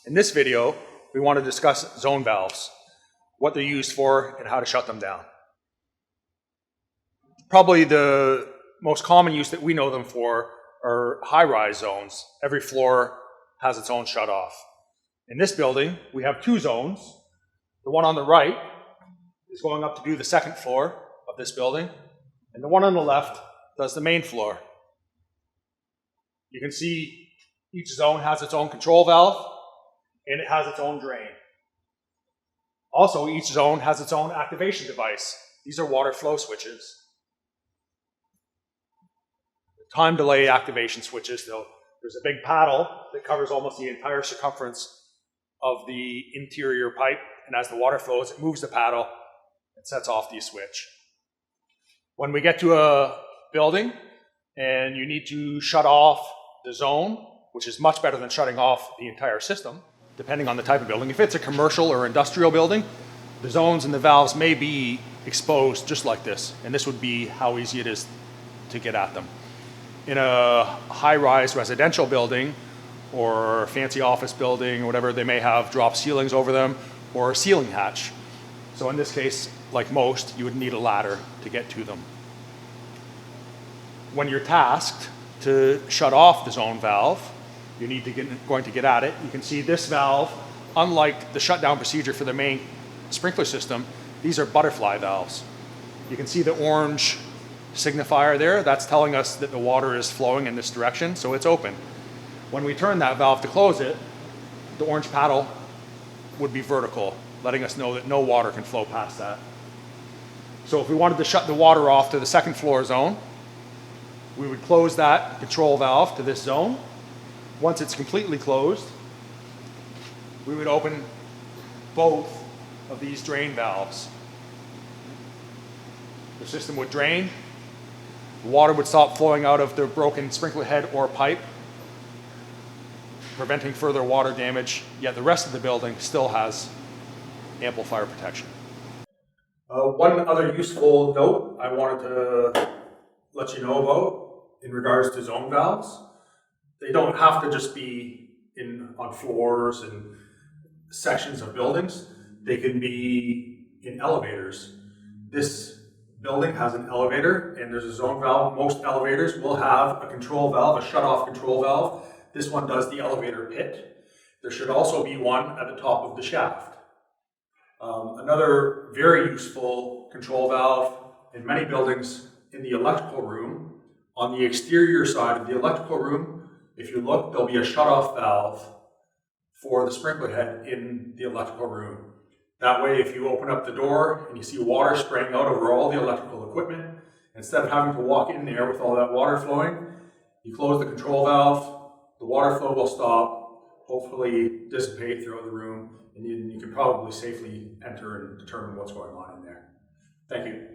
In this video, we want to discuss zone valves, what they're used for, and how to shut them down. Probably the most common use that we know them for are high-rise zones. Every floor has its own shut-off. In this building, we have two zones. The one on the right is going up to do the second floor of this building, and the one on the left does the main floor. You can see each zone has its own control valve, and it has its own drain. Also, each zone has its own activation device. These are water flow switches. Time delay activation switches, there's a big paddle that covers almost the entire circumference of the interior pipe, and as the water flows, it moves the paddle and sets off the switch. When we get to a building and you need to shut off the zone, which is much better than shutting off the entire system, depending on the type of building. If it's a commercial or industrial building, the zones and the valves may be exposed just like this, and this would be how easy it is to get at them. In a high-rise residential building or fancy office building or whatever, they may have drop ceilings over them or a ceiling hatch. So in this case, like most, you would need a ladder to get to them. When you're tasked to shut off the zone valve, you need to going to get at it. You can see this valve, unlike the shutdown procedure for the main sprinkler system, these are butterfly valves. You can see the orange signifier there. That's telling us that the water is flowing in this direction, so it's open. When we turn that valve to close it, the orange paddle would be vertical, letting us know that no water can flow past that. So if we wanted to shut the water off to the second floor zone, we would close that control valve to this zone. Once it's completely closed, we would open both of these drain valves. The system would drain, the water would stop flowing out of the broken sprinkler head or pipe, preventing further water damage, yet the rest of the building still has ample fire protection. One other useful note I wanted to let you know about in regards to zone valves. They don't have to just be on floors and sections of buildings. They can be in elevators. This building has an elevator and there's a zone valve. Most elevators will have a control valve, a shut-off control valve. This one does the elevator pit. There should also be one at the top of the shaft. Another very useful control valve in many buildings in the electrical room, on the exterior side of the electrical room, if you look, there'll be a shut-off valve for the sprinkler head in the electrical room. That way, if you open up the door and you see water spraying out over all the electrical equipment, instead of having to walk in there with all that water flowing, you close the control valve, the water flow will stop, hopefully dissipate throughout the room, and you can probably safely enter and determine what's going on in there. Thank you.